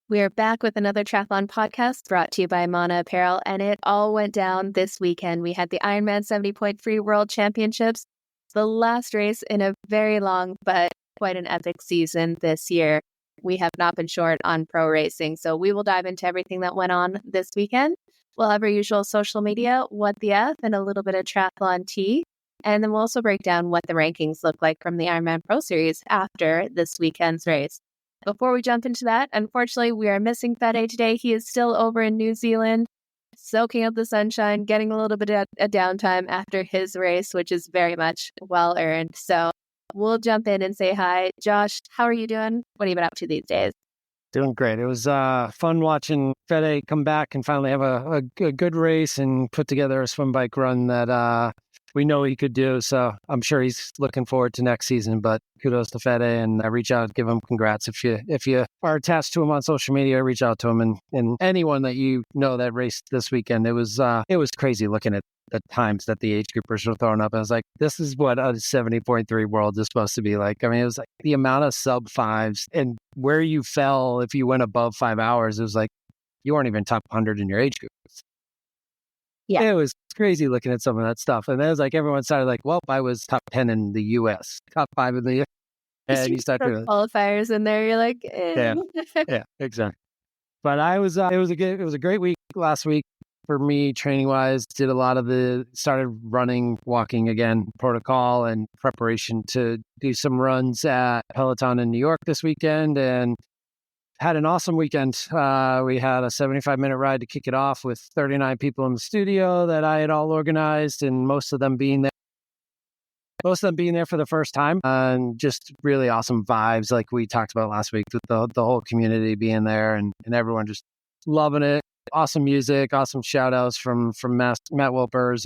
We are back with another triathlon podcast brought to you by Mana Apparel, and it all went down this weekend. We had the Ironman 70.3 World Championships, the last race in a very long but quite an epic season this year. We have not been short on pro racing, so we will dive into everything that went on this weekend. We'll have our usual social media, what the F, and a little bit of triathlon tea. And then we'll also break down what the rankings look like from the Ironman Pro Series after this weekend's race. Before we jump into that, unfortunately, we are missing Fede today. He is still over in New Zealand, soaking up the sunshine, getting a little bit of a downtime after his race, which is very much well-earned. So we'll jump in and say hi. Josh, how are you doing? What have you been up to these days? Doing great. It was fun watching Fede come back and finally have a good race and put together a swim bike run that we know he could do. So I'm sure he's looking forward to next season, but kudos to Fede, and I reach out, give him congrats. If you are attached to him on social media, reach out to him, and anyone that you know that raced this weekend. It was crazy looking at the times that the age groupers were throwing up. I was like, this is what a 70.3 world is supposed to be like. I mean, it was like the amount of sub fives and where you fell if you went above 5 hours. It was like you weren't even top 100 in your age group. Yeah. It was crazy looking at some of that stuff. And then it was like everyone started like, well, I was top 10 in the US, top 5 in the US. And you start to qualifiers in there. You're like, yeah, exactly. But it was a great week last week for me training wise. Did a lot of started running, walking again, protocol and preparation to do some runs at Peloton in New York this weekend, and had an awesome weekend. We had a 75-minute ride to kick it off with 39 people in the studio that I had all organized, and most of them being there for the first time, and just really awesome vibes like we talked about last week with the whole community being there and everyone just loving it. Awesome music, awesome shout outs from Matt Wilpers,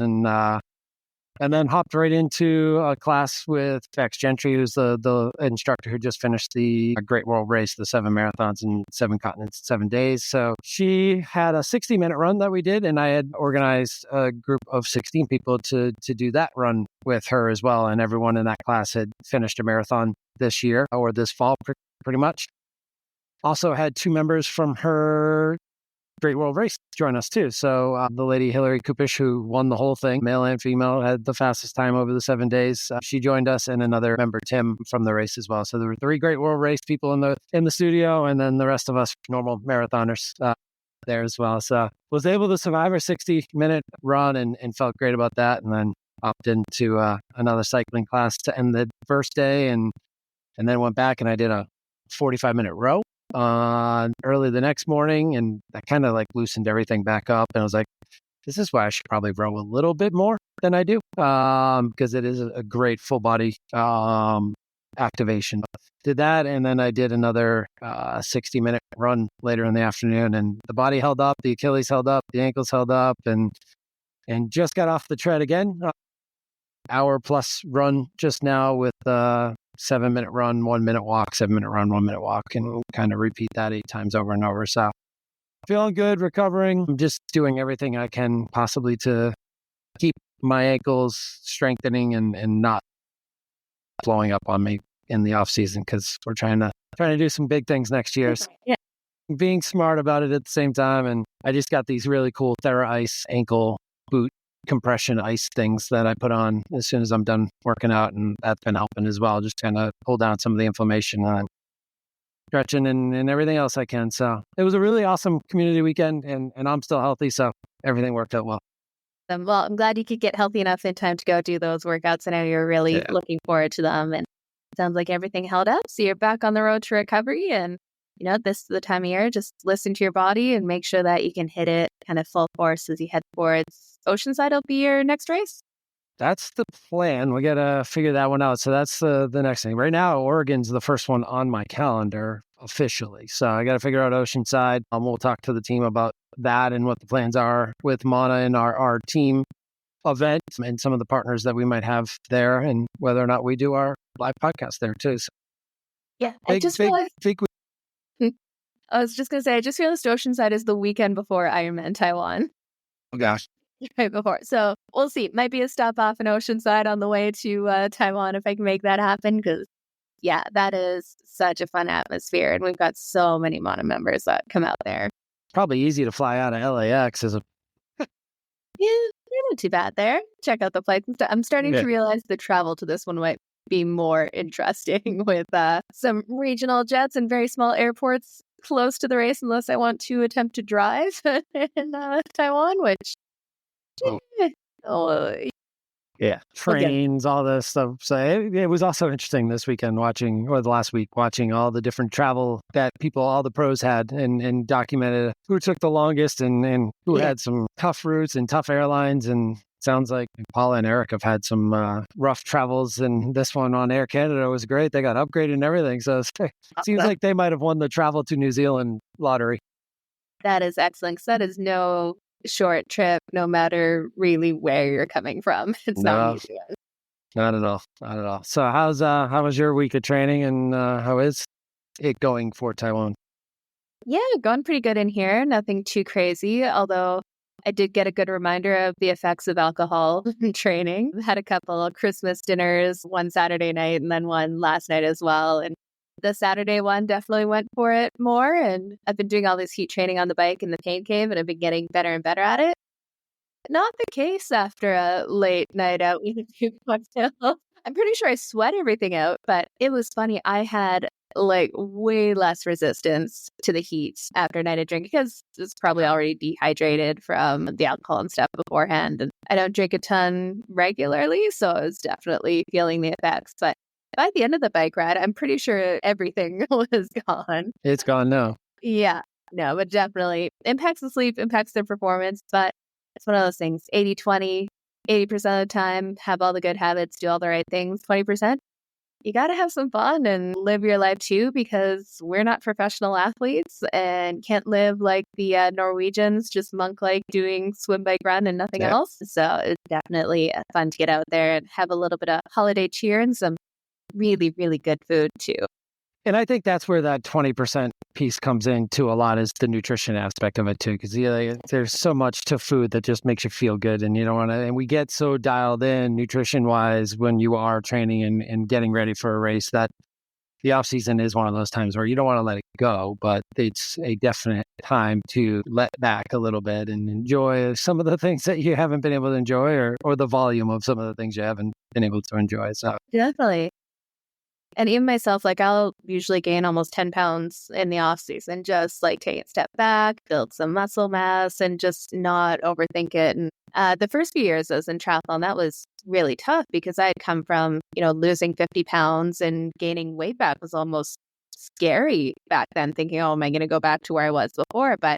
and then hopped right into a class with Bex Gentry, who's the instructor who just finished the Great World Race, the 7 marathons in 7 continents, 7 days. So she had a 60-minute run that we did, and I had organized a group of 16 people to do that run with her as well. And everyone in that class had finished a marathon this year or this fall, pretty much. Also had 2 members from her Great World Race join us too. So the lady Hillary Kupish, who won the whole thing, male and female, had the fastest time over the 7 days. She joined us, and another member, Tim, from the race as well. So there were 3 Great World Race people in the studio, and then the rest of us normal marathoners there as well. So was able to survive our 60-minute run and felt great about that. And then opted into another cycling class to end the first day, and then went back and I did a 45-minute row early the next morning, and that kind of like loosened everything back up. And I was like, this is why I should probably row a little bit more than I do, because it is a great full body activation. Did that, and then I did another 60-minute run later in the afternoon, and the body held up, the Achilles held up, the ankles held up, and just got off the tread again. Hour plus run just now with 7-minute run, 1 minute walk, 7-minute run, 1 minute walk, and we'll kind of repeat that 8 times over and over. So feeling good, recovering. I'm just doing everything I can possibly to keep my ankles strengthening and not blowing up on me in the off season, because we're trying to do some big things next year. So yeah. Being smart about it at the same time. And I just got these really cool Thera Ice ankle boot compression ice things that I put on as soon as I'm done working out, and that's been helping as well, just kind of pull down some of the inflammation and stretching and everything else I can. So it was a really awesome community weekend, and I'm still healthy, so everything worked out well. Well, I'm glad you could get healthy enough in time to go do those workouts. I know you're really looking forward to them, and it sounds like everything held up. So you're back on the road to recovery, and this is the time of year, just listen to your body and make sure that you can hit it kind of full force as you head towards Oceanside. Will be your next race? That's the plan. We got to figure that one out. So that's the next thing. Right now, Oregon's the first one on my calendar officially. So I got to figure out Oceanside. We'll talk to the team about that and what the plans are with Mana and our team event and some of the partners that we might have there, and whether or not we do our live podcast there too. So yeah, I was just going to say, I just realized Oceanside is the weekend before Ironman Taiwan. Oh gosh. Right before. So we'll see. Might be a stop off in Oceanside on the way to Taiwan if I can make that happen, because Yeah, that is such a fun atmosphere. And we've got so many Mana members that come out there. Probably easy to fly out of LAX as a Yeah, you're not too bad there. Check out the flights and stuff. I'm starting to realize the travel to this one might be more interesting with some regional jets and very small airports close to the race, unless I want to attempt to drive in Taiwan, which trains, all this stuff. So it was also interesting this weekend the last week, watching all the different travel that all the pros had and documented who took the longest and who had some tough routes and tough airlines. And sounds like Paula and Eric have had some rough travels, and this one on Air Canada was great. They got upgraded and everything. So it seems like they might have won the travel to New Zealand lottery. That is excellent, because that is no short trip, no matter really where you're coming from. It's not easy. Not at all. Not at all. So how was your week of training, and how is it going for Taiwan? Yeah, going pretty good in here. Nothing too crazy, although I did get a good reminder of the effects of alcohol in training. Had a couple of Christmas dinners, one Saturday night and then one last night as well. And the Saturday one definitely went for it more. And I've been doing all this heat training on the bike in the pain cave, and I've been getting better and better at it. Not the case after a late night out with a few cocktails. I'm pretty sure I sweat everything out, but it was funny. I had way less resistance to the heat after a night of drinking, because I was probably already dehydrated from the alcohol and stuff beforehand. And I don't drink a ton regularly, so I was definitely feeling the effects. But by the end of the bike ride, I'm pretty sure everything was gone. It's gone now. Yeah. No, but definitely impacts the sleep, impacts their performance. But it's one of those things, 80-20, 80% of the time, have all the good habits, do all the right things. 20%, you got to have some fun and live your life too, because we're not professional athletes and can't live like the Norwegians, just monk-like doing swim, bike, run and nothing else. So it's definitely fun to get out there and have a little bit of holiday cheer and some really, really good food too. And I think that's where that 20% piece comes in too a lot, is the nutrition aspect of it too. Because there's so much to food that just makes you feel good, and you don't want to. And we get so dialed in nutrition wise when you are training and getting ready for a race, that the off season is one of those times where you don't want to let it go, but it's a definite time to let back a little bit and enjoy some of the things that you haven't been able to enjoy, or the volume of some of the things you haven't been able to enjoy. So definitely. And even myself, I'll usually gain almost 10 pounds in the off season, just take a step back, build some muscle mass, and just not overthink it. And the first few years I was in triathlon, that was really tough, because I had come from, losing 50 pounds and gaining weight back was almost scary back then, thinking, oh, am I going to go back to where I was before? But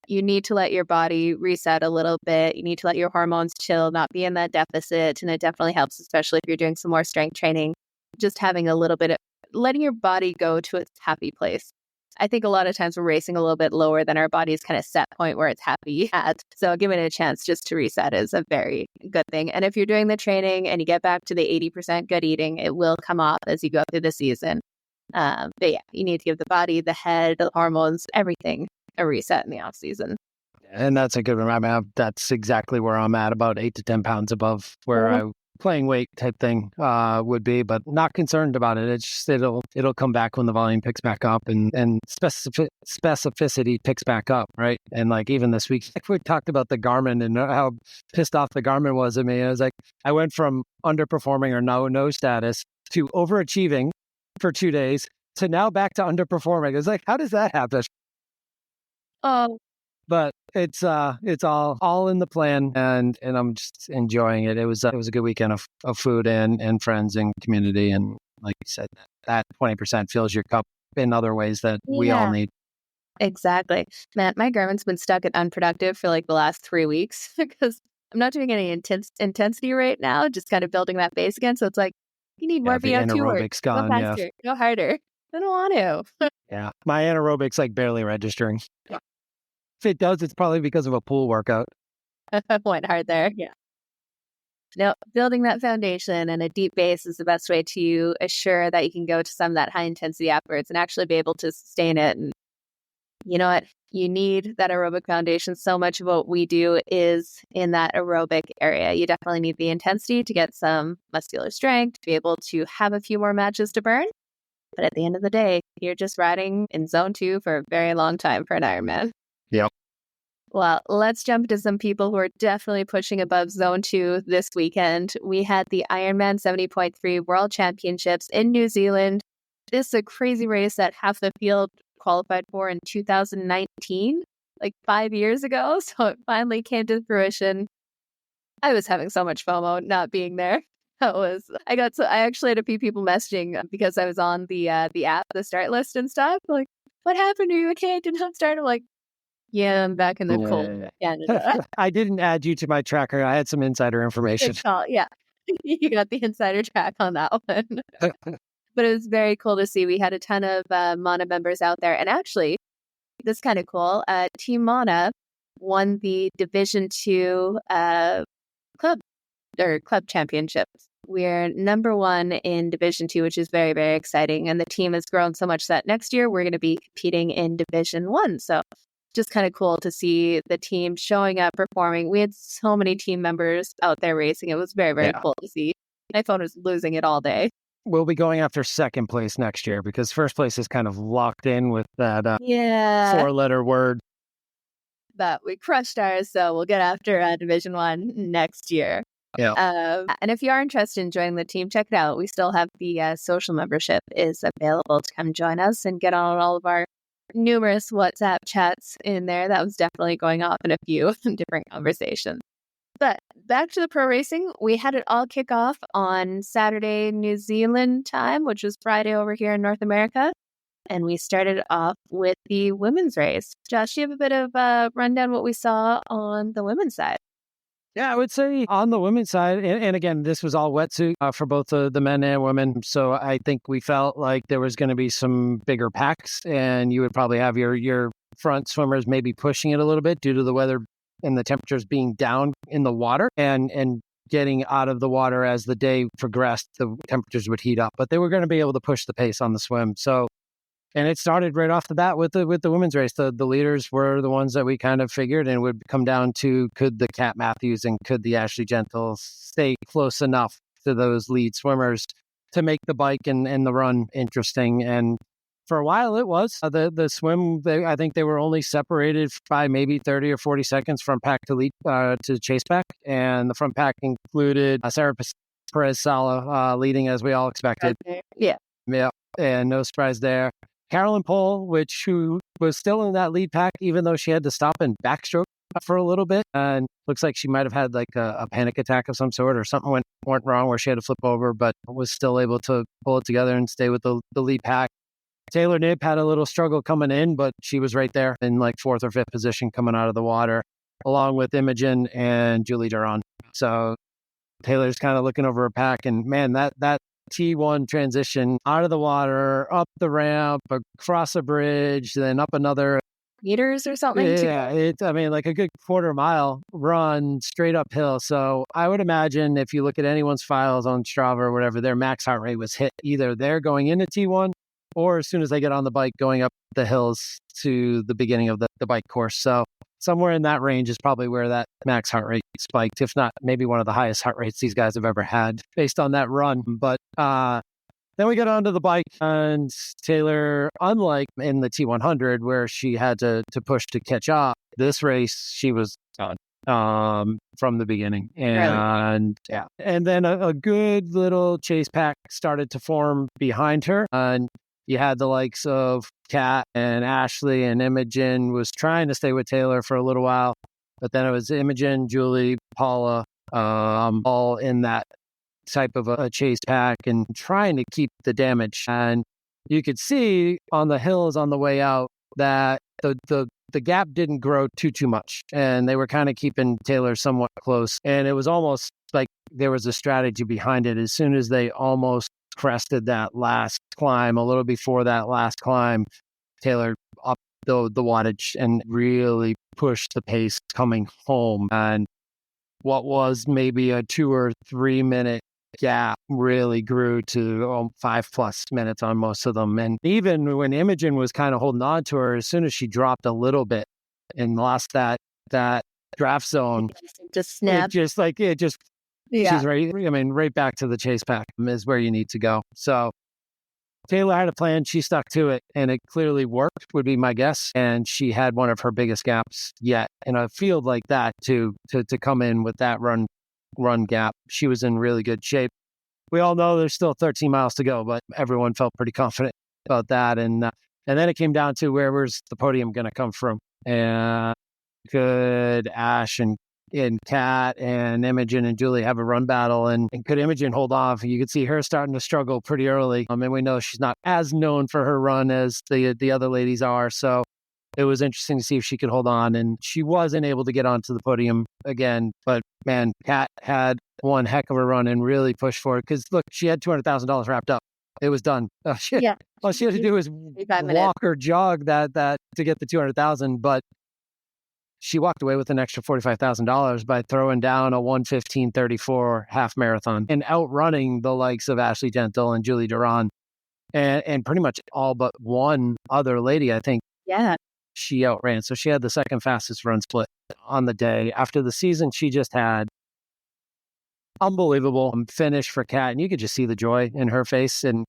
you need to let your body reset a little bit. You need to let your hormones chill, not be in that deficit. And it definitely helps, especially if you're doing some more strength training. Just having a little bit of letting your body go to its happy place. I think a lot of times we're racing a little bit lower than our body's kind of set point where it's happy at. So giving it a chance just to reset is a very good thing. And if you're doing the training and you get back to the 80% good eating, it will come off as you go through the season. But yeah, you need to give the body, the head, the hormones, everything a reset in the off season. And that's a good one. I mean, that's exactly where I'm at, about 8 to 10 pounds above where I playing weight type thing would be, but not concerned about it. It's just it'll come back when the volume picks back up and specificity picks back up, right? And even this week, we talked about the Garmin and how pissed off the Garmin was at me. I was I went from underperforming or no status to overachieving for 2 days to now back to underperforming. It's how does that happen? But it's all in the plan, and I'm just enjoying it. It was a good weekend of food and friends and community, and like you said, that 20% fills your cup in other ways that we all need. Exactly. Man, my Garmin's been stuck at unproductive for the last 3 weeks, because I'm not doing any intensity right now, just kind of building that base again. So it's you need more VO2 work. Go faster, go harder. I don't want to. Yeah, my anaerobic's barely registering. If it does, it's probably because of a pool workout. Went hard there. Yeah. No, building that foundation and a deep base is the best way to assure that you can go to some of that high intensity efforts and actually be able to sustain it. And you know what? You need that aerobic foundation. So much of what we do is in that aerobic area. You definitely need the intensity to get some muscular strength, to be able to have a few more matches to burn. But at the end of the day, you're just riding in zone 2 for a very long time for an Ironman. Yep. Well, let's jump to some people who are definitely pushing above zone 2 this weekend. We had the Ironman 70.3 World Championships in New Zealand. This is a crazy race that half the field qualified for in 2019, like 5 years ago. So it finally came to fruition. I was having so much FOMO not being there. I actually had a few people messaging because I was on the app, the start list and stuff. Like, what happened? Are you okay? I did not start. I'm like, yeah, I'm back in the cold Canada. I didn't add you to my tracker. I had some insider information. Good call. Yeah. You got the insider track on that one. But it was very cool to see. We had a ton of Mana members out there. And actually, this is kind of cool. Team Mana won the Division 2 club championships. We're number 1 in Division 2, which is very, very exciting. And the team has grown so much that next year we're going to be competing in Division 1. So just kind of cool to see the team showing up, performing. We had so many team members out there racing. It was very, very cool to see. My phone was losing it all day. We'll be going after second place next year because first place is kind of locked in with that 4-letter word. But we crushed ours, so we'll get after Division 1 next year. Yeah. And if you are interested in joining the team, check it out. We still have the social membership is available to come join us and get on all of our numerous WhatsApp chats in there. That was definitely going off in a few different conversations. But back to the pro racing, we had it all kick off on Saturday, New Zealand time, which was Friday over here in North America. And we started off with the women's race. Josh, you have a bit of a rundown what we saw on the women's side. Yeah, I would say on the women's side, and again, this was all wetsuit for both the men and women. So I think we felt like there was going to be some bigger packs, and you would probably have your front swimmers maybe pushing it a little bit due to the weather and the temperatures being down in the water and getting out of the water as the day progressed. The temperatures would heat up, but they were going to be able to push the pace on the swim. So. And it started right off the bat with the women's race. The leaders were the ones that we kind of figured, and it would come down to could the Kat Matthews and could the Ashleigh Gentle stay close enough to those lead swimmers to make the bike and the run interesting. And for a while it was. The swim, I think they were only separated by maybe 30 or 40 seconds from pack to lead to chase pack. And the front pack included Sarah Perez-Sala leading as we all expected. Okay. Yeah. Yeah, and no surprise there. Carolyn Pohle, who was still in that lead pack, even though she had to stop and backstroke for a little bit. And looks like she might have had like a panic attack of some sort or something went wrong where she had to flip over, but was still able to pull it together and stay with the lead pack. Taylor Knibb had a little struggle coming in, but she was right there in like 4th or 5th position coming out of the water, along with Imogen and Julie Derron. So Taylor's kind of looking over her pack, and man, that T1 transition out of the water, up the ramp, across a bridge, then up another meters or something. Yeah, like a good quarter mile run straight uphill. So I would imagine if you look at anyone's files on Strava or whatever, their max heart rate was hit either they're going into T1 or as soon as they get on the bike going up the hills to the beginning of the bike course. So somewhere in that range is probably where that max heart rate spiked, if not maybe one of the highest heart rates these guys have ever had based on that run. But then we got onto the bike, and Taylor, unlike in the T100 where she had to push to catch up, this race she was on from the beginning. And yeah, and then a good little chase pack started to form behind her, and you had the likes of Kat and Ashleigh and Imogen was trying to stay with Taylor for a little while, but then it was Imogen, Julie, Paula, all in that type of a chase pack and trying to keep the damage. And you could see on the hills on the way out that the gap didn't grow too much, and they were kind of keeping Taylor somewhat close. And it was almost like there was a strategy behind it. As soon as they almost crested that last climb, a little before that last climb, Taylor upped the wattage and really pushed the pace coming home. And what was maybe a 2 or 3 minute gap really grew to 5+ minutes on most of them. And even when Imogen was kind of holding on to her, as soon as she dropped a little bit and lost that draft zone, just snapped. She's right. I mean, right back to the chase pack is where you need to go. So Taylor had a plan. She stuck to it, and it clearly worked, would be my guess. And she had one of her biggest gaps yet in a field like that to come in with that run gap. She was in really good shape. We all know there's still 13 miles to go, but everyone felt pretty confident about that. And then it came down to where's the podium going to come from? And could Ash and Kat and Imogen and Julie have a run battle, and could Imogen hold off? You could see her starting to struggle pretty early. And we know she's not as known for her run as the other ladies are. So it was interesting to see if she could hold on, and she wasn't able to get onto the podium again. But man, Kat had one heck of a run and really pushed for it, because look, she had $200,000 wrapped up. It was done. All she had to do was walk or jog that to get the 200,000, but she walked away with an extra $45,000 by throwing down a 1:15:34 half marathon and outrunning the likes of Ashleigh Gentle and Julie Derron and pretty much all but one other lady, I think. Yeah. She outran. So she had the second fastest run split on the day. After the season, she just had unbelievable finish for Kat, and you could just see the joy in her face, and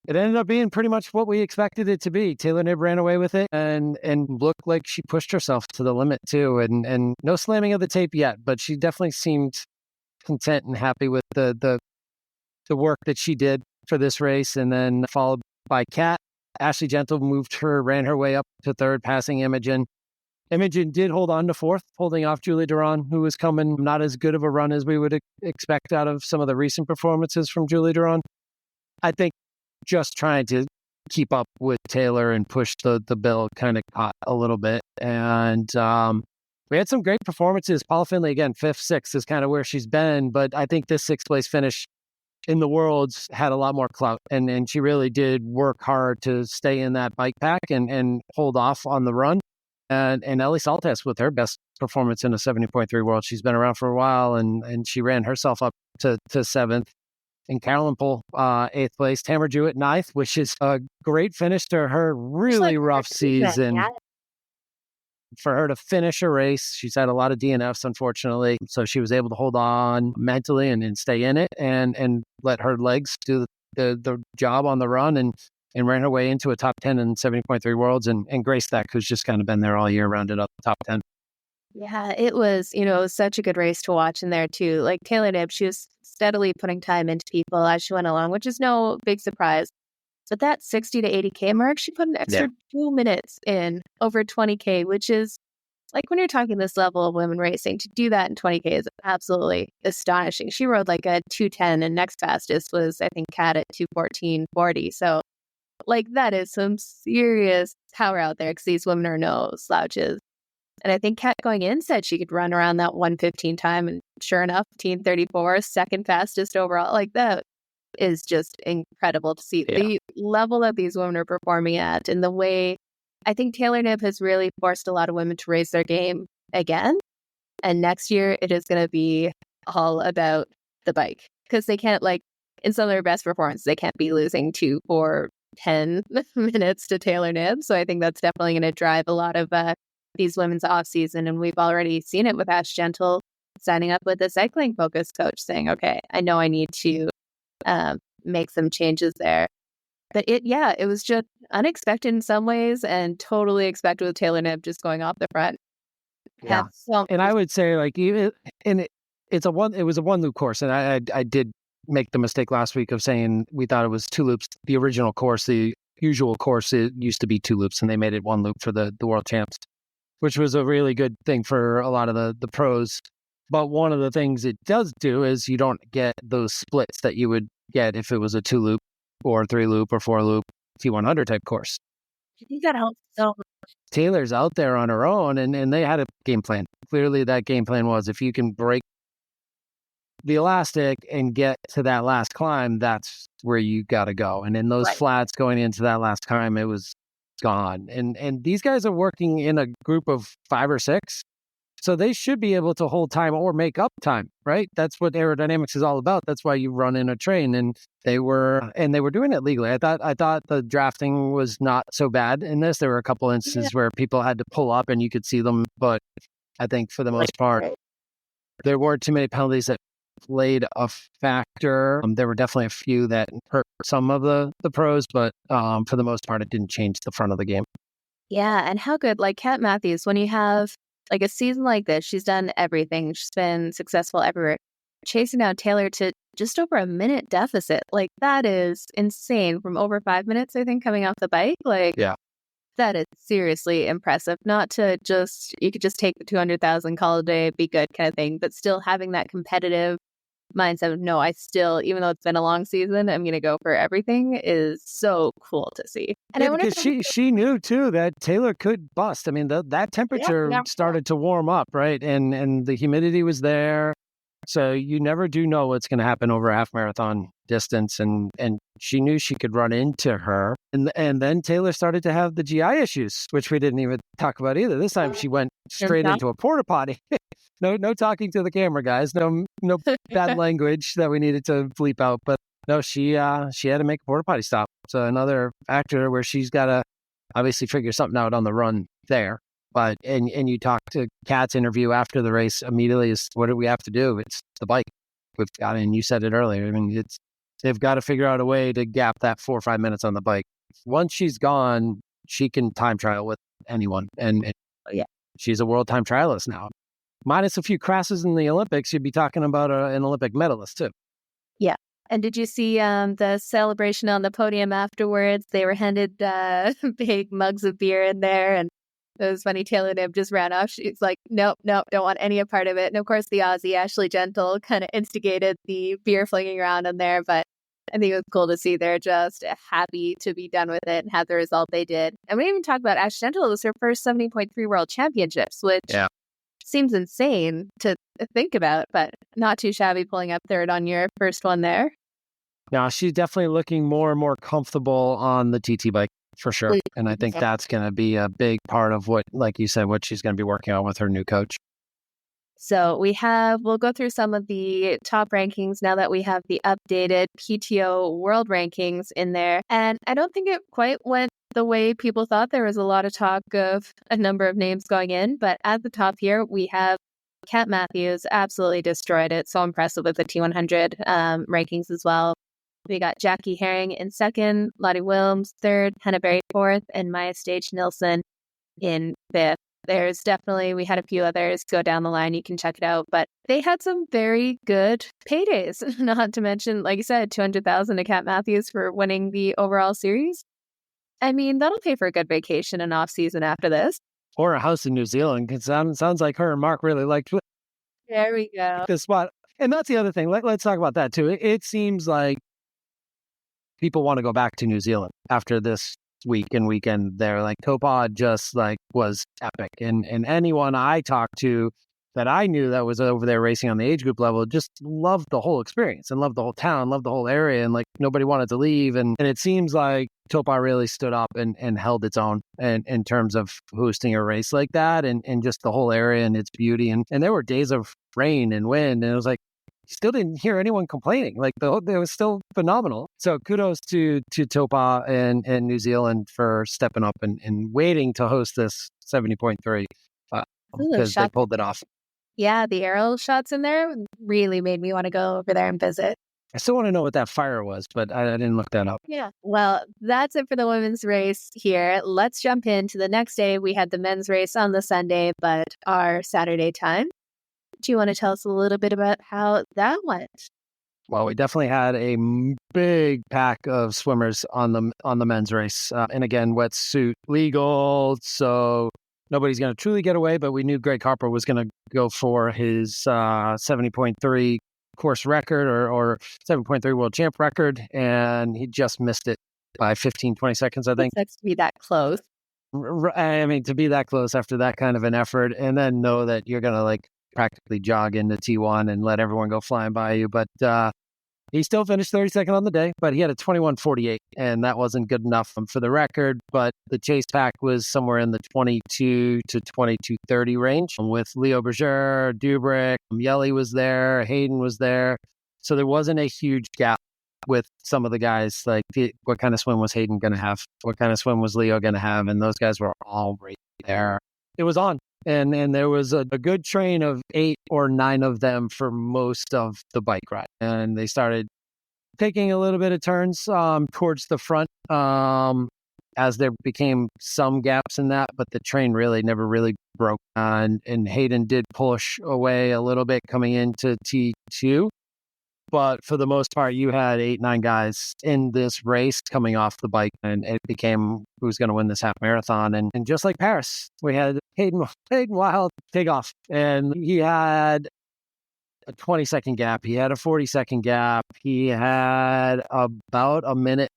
it ended up being pretty much what we expected it to be. Taylor Knibb ran away with it and looked like she pushed herself to the limit too. And no slamming of the tape yet, but she definitely seemed content and happy with the work that she did for this race. And then followed by Kat. Ashleigh Gentle ran her way up to third, passing Imogen. Imogen did hold on to fourth, holding off Julie Derron, who was coming not as good of a run as we would expect out of some of the recent performances from Julie Derron. I think just trying to keep up with Taylor and push the bill kind of caught a little bit. And we had some great performances. Paula Findlay, again, 5th, 6th is kind of where she's been. But I think this 6th place finish in the Worlds had a lot more clout. And she really did work hard to stay in that bike pack and hold off on the run. And Ellie Salthouse with her best performance in a 70.3 World. She's been around for a while, and she ran herself up to 7th. And Carolyn Pohle, 8th place. Tamara Jewett, 9th, which is a great finish to her really rough season. Yeah. For her to finish a race, she's had a lot of DNFs, unfortunately. So she was able to hold on mentally and stay in it and let her legs do the job on the run and ran her way into a top 10 in 70.3 Worlds and Grace Stack, who's just kind of been there all year, rounded up top 10. Yeah, it was, such a good race to watch in there too. Like Taylor Knibb, she was steadily putting time into people as she went along, which is no big surprise. But that 60 to 80K mark, she put an extra 2 minutes in over 20K, which is like when you're talking this level of women racing, to do that in 20K is absolutely astonishing. She rode like a 2:10 and next fastest was, I think, Kat at 2:14:40. So like that is some serious power out there because these women are no slouches. And I think Kat going in said she could run around that 1:15 time. And sure enough, 1:34, second fastest overall. Like that is just incredible to see the level that these women are performing at. And the way I think Taylor Knibb has really forced a lot of women to raise their game again. And next year, it is going to be all about the bike because they can't, like, in some of their best performances, they can't be losing 2 or 10 minutes to Taylor Knibb. So I think that's definitely going to drive a lot of these women's off season. And we've already seen it with Ash Gentle signing up with a cycling focus coach saying, okay, I know I need to make some changes there. But it was just unexpected in some ways and totally expected with Taylor Knibb just going off the front. Yeah. And I would say, like, even it was a one loop course. And I did make the mistake last week of saying we thought it was 2 loops. The original course, the usual course, it used to be 2 loops, and they made it 1 loop for the world champs, which was a really good thing for a lot of the pros. But one of the things it does do is you don't get those splits that you would get if it was a 2 loop or 3 loop or 4 loop T100 type course. I think that helps so much. Taylor's out there on her own, and they had a game plan. Clearly, that game plan was if you can break the elastic and get to that last climb, that's where you got to go. And in those flats going into that last climb, it was gone. And these guys are working in a group of 5 or 6. So they should be able to hold time or make up time, right? That's what aerodynamics is all about. That's why you run in a train, and they were doing it legally. I thought the drafting was not so bad in this. There were a couple instances where people had to pull up and you could see them, but I think for the most part, there weren't too many penalties that played a factor. There were definitely a few that hurt some of the pros, but for the most part, it didn't change the front of the game. Yeah, and how good, like Kat Matthews, when you have like a season like this, she's done everything. She's been successful everywhere. Chasing down Taylor to just over a minute deficit, like that is insane. From over 5 minutes, I think, coming off the bike, like Yeah. that is seriously impressive. Not to just, you could just take the 200,000, call it a day, be good kind of thing, but still having that competitive mindset of, no, I still, even though it's been a long season, I'm going to go for everything is so cool to see. And Yeah, I wonder because she knew too that Taylor could bust. I mean, that temperature started to warm up, right? And the humidity was there. So you never do know what's going to happen over a half marathon distance. And she knew she could run into her. And then Taylor started to have the GI issues, which we didn't even talk about either. This time she went straight into a porta potty. No talking to the camera, guys. No bad language that we needed to bleep out. But no, she had to make a porta potty stop. So another factor where she's got to obviously figure something out on the run there. But and you talk to Kat's interview after the race immediately is, what do we have to do? It's the bike. We've got, and you said it earlier. I mean, they've got to figure out a way to gap that 4 or 5 minutes on the bike. Once she's gone, she can time trial with anyone, and she's a world time trialist now. Minus a few crashes in the Olympics, you'd be talking about an Olympic medalist too. Yeah. And did you see the celebration on the podium afterwards? They were handed big mugs of beer in there, and it was funny. Taylor Nib just ran off. She's like, nope, don't want any a part of it. And of course, the Aussie Ashleigh Gentle kind of instigated the beer flinging around in there. But I think it was cool to see they're just happy to be done with it and have the result they did. And we didn't even talk about Ashleigh Gentle. It was her first 70.3 World Championships, which seems insane to think about, but not too shabby pulling up third on your first one there. Now, she's definitely looking more and more comfortable on the TT bike. For sure. And I think that's going to be a big part of what, like you said, what she's going to be working on with her new coach. So we'll go through some of the top rankings now that we have the updated PTO world rankings in there. And I don't think it quite went the way people thought. There was a lot of talk of a number of names going in, but at the top here, we have Kat Matthews absolutely destroyed it. So impressive with the T100 rankings as well. We got Jackie Herring in second, Lottie Wilms third, Hannah Berry fourth, and Maya Stage Nilsson in fifth. There's definitely, we had a few others go down the line. You can check it out. But they had some very good paydays, not to mention, like you said, 200,000 to Kat Matthews for winning the overall series. I mean, that'll pay for a good vacation and off season after this. Or a house in New Zealand. It sounds like her and Mark really liked There we go. this spot. And that's the other thing. Let's talk about that too. It seems like people want to go back to New Zealand after this week and weekend there. Like Topod just like was epic. And anyone I talked to that I knew that was over there racing on the age group level just loved the whole experience and loved the whole town, loved the whole area, and like nobody wanted to leave. And it seems like Topod really stood up and held its own in terms of hosting a race like that and just the whole area and its beauty. And there were days of rain and wind, and it was like, still didn't hear anyone complaining. Like it was still phenomenal. So kudos to Topa and New Zealand for stepping up and waiting to host this 70.3 because they pulled it off. Yeah, the aerial shots in there really made me want to go over there and visit. I still want to know what that fire was, but I didn't look that up. Yeah. Well, that's it for the women's race here. Let's jump into the next day. We had the men's race on the Sunday, but our Saturday time. Do you want to tell us a little bit about how that went? Well, we definitely had a big pack of swimmers on the men's race. And again, wetsuit legal. So nobody's going to truly get away, but we knew Greg Harper was going to go for his 70.3 course record or 7.3 world champ record. And he just missed it by 15, 20 seconds, I think. It sucks to be that close. I mean, to be that close after that kind of an effort and then know that you're going to like practically jog into T1 and let everyone go flying by you. But he still finished 32nd on the day, but he had a 21:48, and that wasn't good enough for the record. But the chase pack was somewhere in the 22 to 22:30 range with Leo Berger, Dubrick, Yelly was there, Hayden was there. So there wasn't a huge gap with some of the guys. Like, what kind of swim was Hayden going to have? What kind of swim was Leo going to have? And those guys were all right there. It was on. And there was a good train of 8 or 9 of them for most of the bike ride. And they started taking a little bit of turns towards the front as there became some gaps in that, but the train really never really broke. And Hayden did push away a little bit coming into T2. But for the most part, you had 8, 9 guys in this race coming off the bike, and it became who's going to win this half marathon. And just like Paris, we had Hayden Wild take off, and he had a 20-second gap. He had a 40-second gap. He had about a minute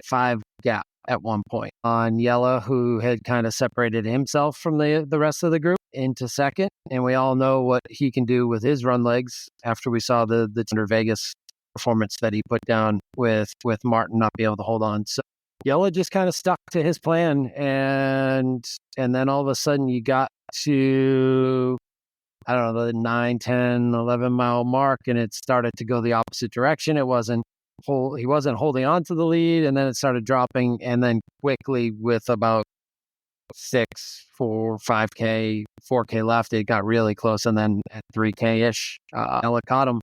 5 gap at one point on Yella, who had kind of separated himself from the rest of the group into second. And we all know what he can do with his run legs after we saw the Tinder Vegas performance that he put down with Martin not be able to hold on. So Yella just kind of stuck to his plan. And then all of a sudden you got to, I don't know, the 9, 10, 11 mile mark, and it started to go the opposite direction. He wasn't holding on to the lead, and then it started dropping, and then quickly with about 6, 4, 5K, 4K left, it got really close, and then at 3K-ish, Ella caught him.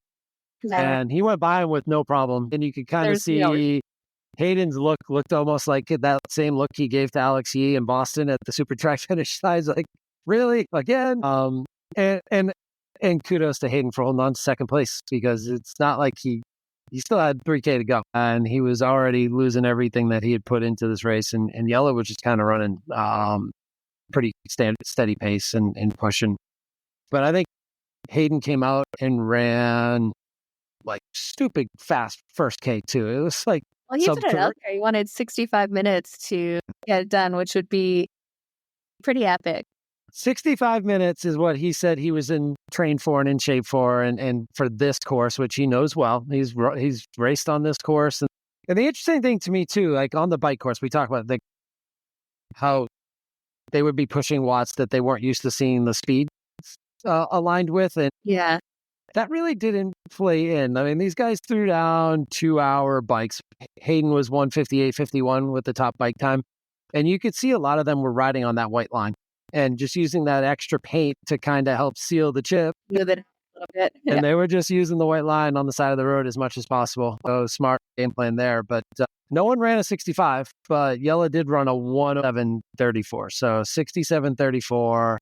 And he went by him with no problem, and you could kind of see Hayden's looked almost like that same look he gave to Alex Yee in Boston at the Super Track finish. I was like, really? Again? And kudos to Hayden for holding on to second place, because it's not like he still had 3K to go, and he was already losing everything that he had put into this race. And Yella was just kind of running pretty steady pace and pushing. But I think Hayden came out and ran like stupid fast first K too. It was like, well, he put it out there. He wanted 65 minutes to get it done, which would be pretty epic. 65 minutes is what he said he was in train for and in shape for, and for this course, which he knows well. He's raced on this course. And the interesting thing to me too, like on the bike course, we talk about how they would be pushing watts that they weren't used to seeing the speed aligned with. And yeah, that really didn't play in. I mean, these guys threw down 2-hour bikes. Hayden was 1:58.51 with the top bike time. And you could see a lot of them were riding on that white line and just using that extra paint to kind of help seal the chip. Move it a little bit. And they were just using the white line on the side of the road as much as possible. So smart game plan there. But no one ran a 65, but Yella did run a 1:07.34. So 67.34.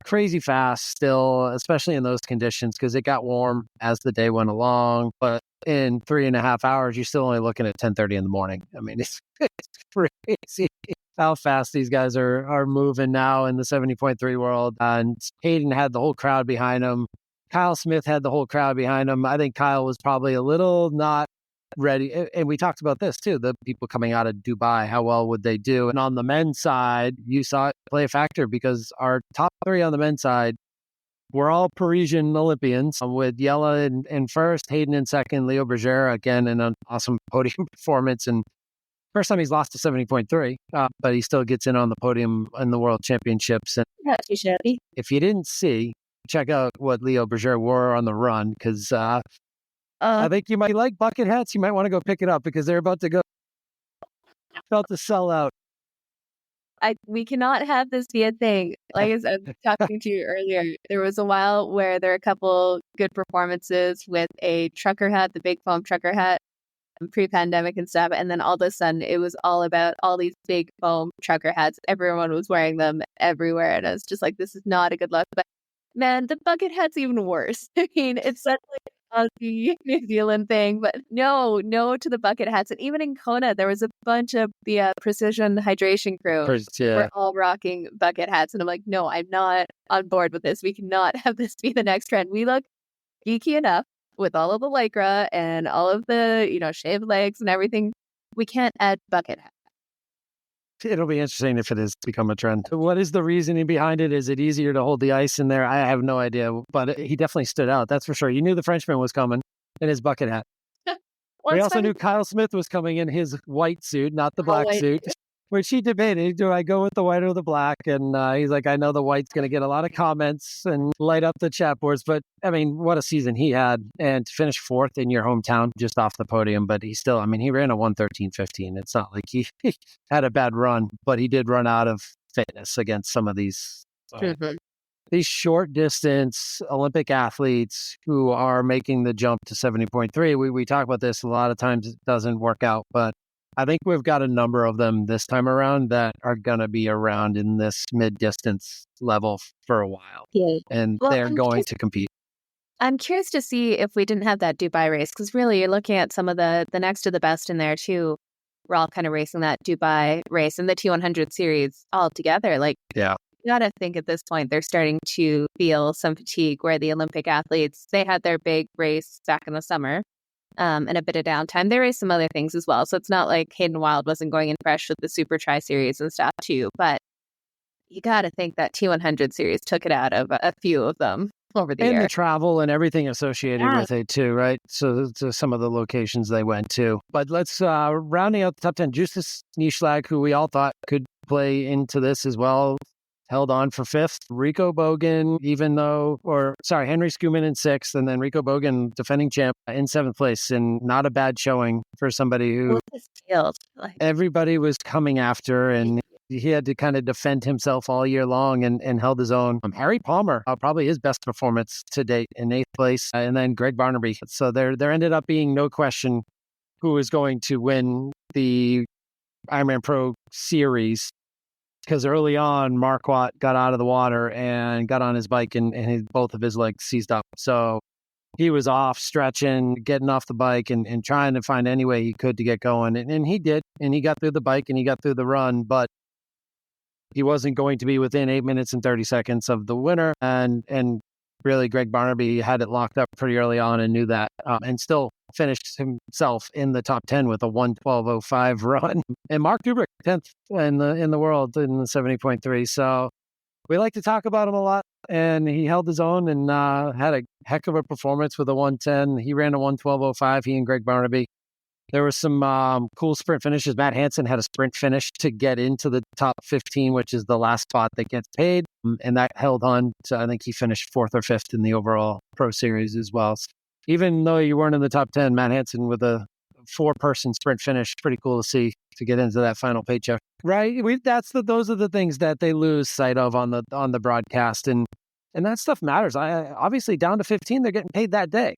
Crazy fast still, especially in those conditions, because it got warm as the day went along. But in 3.5 hours, you're still only looking at 10:30 in the morning. I mean, it's crazy how fast these guys are moving now in the 70.3 world. And Hayden had the whole crowd behind him. Kyle Smith had the whole crowd behind him. I think Kyle was probably a little not ready. And we talked about this too, the people coming out of Dubai, how well would they do? And on the men's side, you saw it play a factor, because our top 3 on the men's side were all Parisian Olympians, with Yella in first, Hayden in second, Leo Bergera again in an awesome podium performance. And first time he's lost to 70.3, but he still gets in on the podium in the World Championships. And not too shabby. If you didn't see, check out what Leo Bergera wore on the run, because I think you might like bucket hats. You might want to go pick it up, because they're about to sell out. We cannot have this be a thing. Like I was talking to you earlier, there was a while where there were a couple good performances with a trucker hat, the big foam trucker hat, pre-pandemic and stuff. And then all of a sudden it was all about all these big foam trucker hats. Everyone was wearing them everywhere. And I was just like, this is not a good look. But man, the bucket hat's even worse. I mean, it's such like the New Zealand thing, but no to the bucket hats. And even in Kona, there was a bunch of the precision hydration crew were all rocking bucket hats. And I'm like, no, I'm not on board with this. We cannot have this be the next trend. We look geeky enough with all of the Lycra and all of the, shaved legs and everything. We can't add bucket hats. It'll be interesting if it has become a trend. What is the reasoning behind it? Is it easier to hold the ice in there? I have no idea, but he definitely stood out. That's for sure. You knew the Frenchman was coming in his bucket hat. We also knew Kyle Smith was coming in his white suit, not the black suit, which he debated. Do I go with the white or the black? And he's like, I know the white's going to get a lot of comments and light up the chat boards. But I mean, what a season he had. And to finish 4th in your hometown, just off the podium. But he still, he ran a 1:13.15. It's not like he had a bad run, but he did run out of fitness against some of these these short distance Olympic athletes who are making the jump to 70.3. We talk about this a lot of times. It doesn't work out, but I think we've got a number of them this time around that are going to be around in this mid distance level for a while. Yeah. And Well, they're going to compete. I'm curious to see if we didn't have that Dubai race, because really you're looking at some of the next to the best in there too. We're all kind of racing that Dubai race and the T100 series all together. Like, Yeah. you got to think at this point they're starting to feel some fatigue where the Olympic athletes, they had their big race back in the summer and a bit of downtime. They raced some other things as well. So it's not like Hayden Wild wasn't going in fresh with the Super Tri series and stuff too. But you got to think that T100 series took it out of a few of them over the year. And the travel and everything associated with it too, right? So some of the locations they went to. But let's rounding out the top 10, Justus Nieschlag, who we all thought could play into this as well, held on for fifth. Rico Bogan, Henry Skuman in sixth, and then Rico Bogan, defending champ, in seventh place. And not a bad showing for somebody who everybody was coming after, and he had to kind of defend himself all year long and held his own. Harry Palmer, probably his best performance to date, in eighth place, and then Greg Barnaby. So there ended up being no question who was going to win the Ironman Pro Series, because early on, Marquardt got out of the water and got on his bike and both of his legs seized up. So he was off stretching, getting off the bike and trying to find any way he could to get going. And he did. And he got through the bike and he got through the run, but he wasn't going to be within 8 minutes and 30 seconds of the winner. And really, Greg Barnaby had it locked up pretty early on and knew that, and still finished himself in the top 10 with a 1:12:05 run. And Mark Dubrick, 10th in the world in the 70.3. So we like to talk about him a lot. And he held his own and had a heck of a performance with a 1:10. He ran a 1:12:05, he and Greg Barnaby. There were some cool sprint finishes. Matt Hansen had a sprint finish to get into the top 15, which is the last spot that gets paid. And that held on to, I think he finished fourth or fifth in the overall Pro Series as well. So even though you weren't in the top 10, Matt Hansen with a 4-person sprint finish, pretty cool to see, to get into that final paycheck. Right? Those are the things that they lose sight of on the broadcast. And that stuff matters. Obviously, down to 15, they're getting paid that day.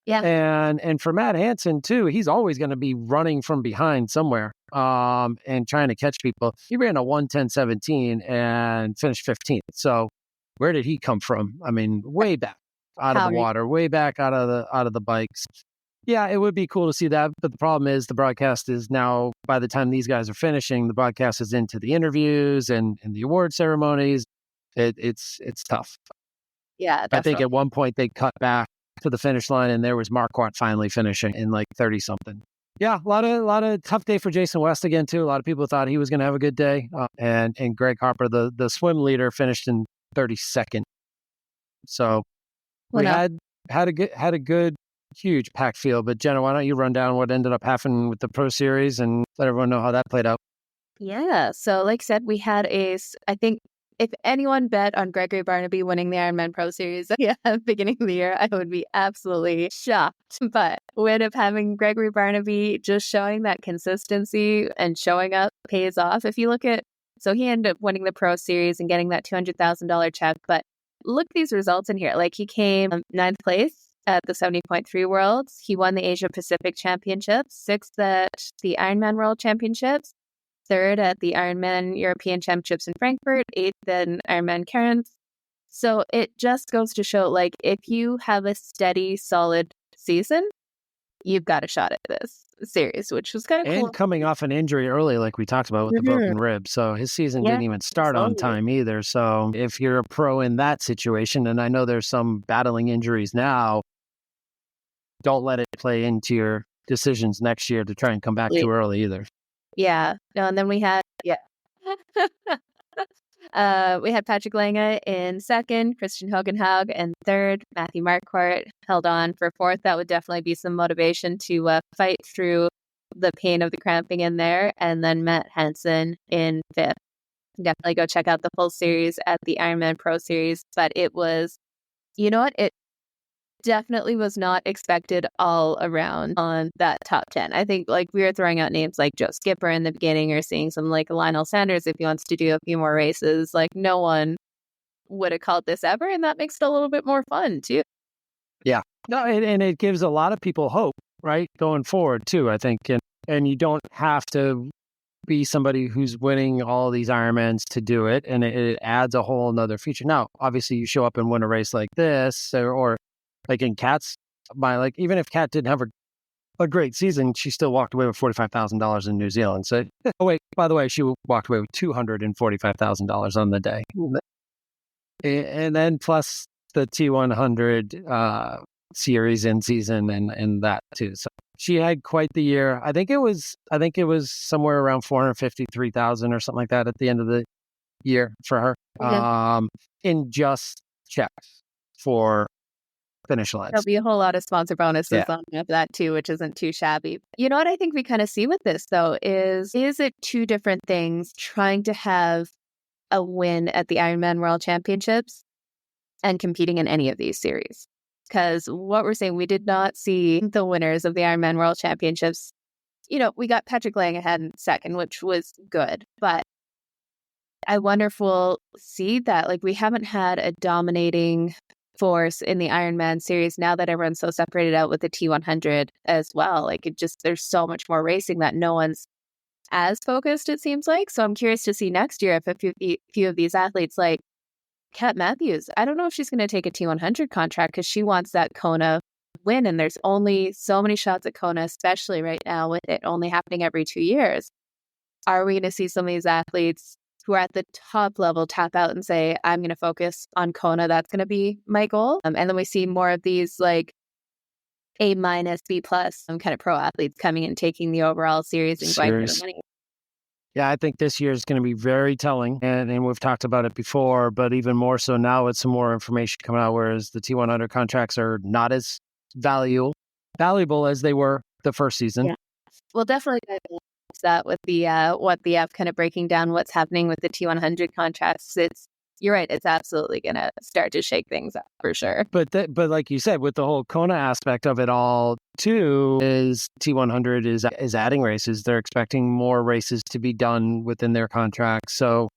Yeah. And for Matt Hansen too, he's always going to be running from behind somewhere and trying to catch people. He ran a 1:10:17 and finished 15th. So where did he come from? I mean, way back out of the water, way back out of the bikes. Yeah, it would be cool to see that. But the problem is the broadcast is now, by the time these guys are finishing, the broadcast is into the interviews and the award ceremonies. It's tough. Yeah, definitely. I think at one point they cut back to the finish line, and there was Marquardt finally finishing in like 30 something. Yeah, a lot of tough day for Jason West again too. A lot of people thought he was going to have a good day, and Greg Harper, the swim leader, finished in 32nd. So we had a good huge packed field. But Jenna, why don't you run down what ended up happening with the Pro Series and let everyone know how that played out? Yeah, so like I said, we had I think, if anyone bet on Gregory Barnaby winning the Ironman Pro Series at the beginning of the year, I would be absolutely shocked. But we ended up having Gregory Barnaby just showing that consistency and showing up pays off. If you look at, so he ended up winning the Pro Series and getting that $200,000 check. But look at these results in here. Like, he came 9th place at the 70.3 Worlds. He won the Asia Pacific Championships, 6th at the Ironman World Championships, 3rd at the Ironman European Championships in Frankfurt, 8th in Ironman Cairns. So it just goes to show, like, if you have a steady, solid season, you've got a shot at this series, which was kind of cool. And coming off an injury early, like we talked about with the broken rib. So his season didn't even start on time either. So if you're a pro in that situation, and I know there's some battling injuries now, don't let it play into your decisions next year to try and come back too early either. Yeah. No, and then we had, we had Patrick Lange in 2nd, Christian Hogenhaug in 3rd, Matthew Marquardt held on for 4th. That would definitely be some motivation to fight through the pain of the cramping in there. And then Matt Hansen in 5th. Definitely go check out the full series at the Ironman Pro Series. But it was, you know what? It definitely was not expected all around on that top 10. I think, like, we were throwing out names like Joe Skipper in the beginning, or seeing some like Lionel Sanders if he wants to do a few more races. Like, no one would have called this ever. And that makes it a little bit more fun too. Yeah. No, and it gives a lot of people hope, right? Going forward too, I think. And you don't have to be somebody who's winning all these Ironmans to do it. And it adds a whole nother feature. Now, obviously you show up and win a race like this, or like in Kat's, even if Kat didn't have a great season, she still walked away with $45,000 in New Zealand. So, oh wait, by the way, she walked away with $245,000 on the day. And then plus the T100 series in season and that too. So she had quite the year. I think it was somewhere around 453,000 or something like that at the end of the year for her. Yeah. In just checks for finish lines. There'll be a whole lot of sponsor bonuses on that too, which isn't too shabby. You know what I think we kind of see with this though is it two different things, trying to have a win at the Ironman World Championships and competing in any of these series? Because what we're saying, we did not see the winners of the Ironman World Championships. You know, we got Patrick Lang ahead in second, which was good. But I wonder if we'll see that. Like, we haven't had a dominating force in the Ironman series now that everyone's so separated out with the T100 as well. Like, there's so much more racing that no one's as focused, it seems like. So I'm curious to see next year if a few of these athletes, like Kat Matthews, I don't know if she's going to take a T100 contract because she wants that Kona win. And there's only so many shots at Kona, especially right now with it only happening every 2 years. Are we going to see some of these athletes who are at the top level tap out and say, I'm going to focus on Kona. That's going to be my goal. And then we see more of these like A-, B+ kind of pro athletes coming and taking the overall series and going for the money. Yeah, I think this year is going to be very telling, and we've talked about it before, but even more so now with some more information coming out, whereas the T100 contracts are not as valuable as they were the first season. Yeah. We'll definitely that with the what the app kind of breaking down what's happening with the T100 contracts. You're right. It's absolutely going to start to shake things up for sure. But like you said, with the whole Kona aspect of it all, too, is T100 is adding races. They're expecting more races to be done within their contracts. So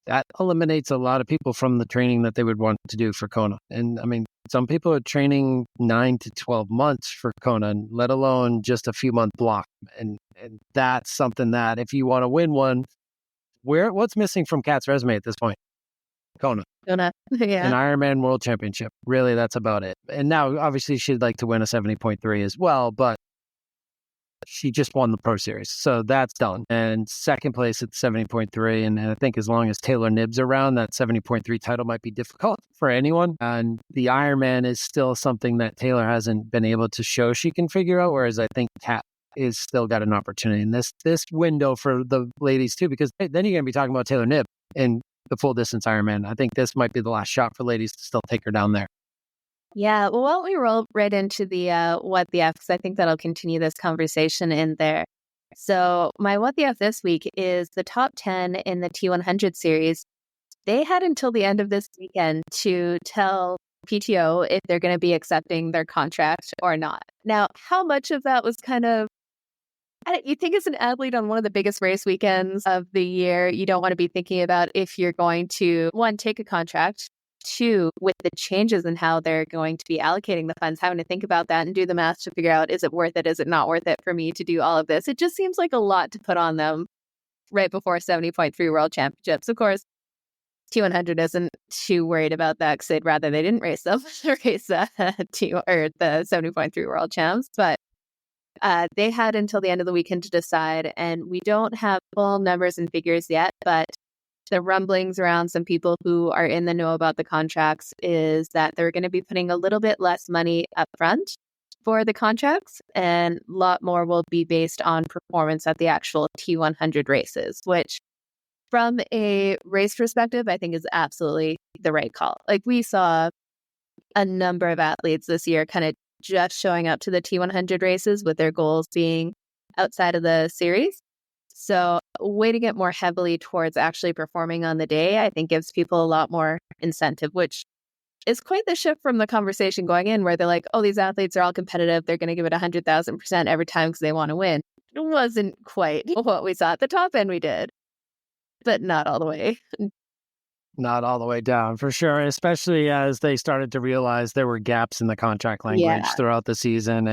that eliminates a lot of people from the training that they would want to do for Kona. And I mean, some people are training 9 to 12 months for Kona, let alone just a few month block. And that's something that if you want to win one, what's missing from Kat's resume at this point? Kona. Yeah. An Ironman World Championship. Really, that's about it. And now, obviously, she'd like to win a 70.3 as well, but she just won the Pro Series. So that's done. And second place at 70.3. And I think as long as Taylor Nibb's around, that 70.3 title might be difficult for anyone. And the Ironman is still something that Taylor hasn't been able to show she can figure out, whereas I think Kat is still got an opportunity in this window for the ladies too, because then you're going to be talking about Taylor Nibb and the full distance Ironman. I think this might be the last shot for ladies to still take her down there. Yeah. Well, why don't we roll right into the What the F, because I think that'll continue this conversation in there. So my What the F this week is the top 10 in the T100 series. They had until the end of this weekend to tell PTO if they're going to be accepting their contract or not. Now, how much of that was kind of, you think as an athlete on one of the biggest race weekends of the year, you don't want to be thinking about if you're going to, one, take a contract, two, with the changes in how they're going to be allocating the funds, having to think about that and do the math to figure out, is it worth it? Is it not worth it for me to do all of this? It just seems like a lot to put on them right before 70.3 World Championships. Of course, T100 isn't too worried about that because they'd rather they didn't race them, race the 70.3 World Champs. But they had until the end of the weekend to decide, and we don't have full numbers and figures yet, but the rumblings around some people who are in the know about the contracts is that they're going to be putting a little bit less money up front for the contracts, and a lot more will be based on performance at the actual T100 races, which from a race perspective, I think is absolutely the right call. Like, we saw a number of athletes this year kind of just showing up to the T100 races with their goals being outside of the series. So weighting it more heavily towards actually performing on the day, I think gives people a lot more incentive, which is quite the shift from the conversation going in where they're like, oh, these athletes are all competitive. They're going to give it 100,000% every time because they want to win. It wasn't quite what we saw at the top end. We did, but not all the way. Not all the way down, for sure, especially as they started to realize there were gaps in the contract language Yeah. throughout the season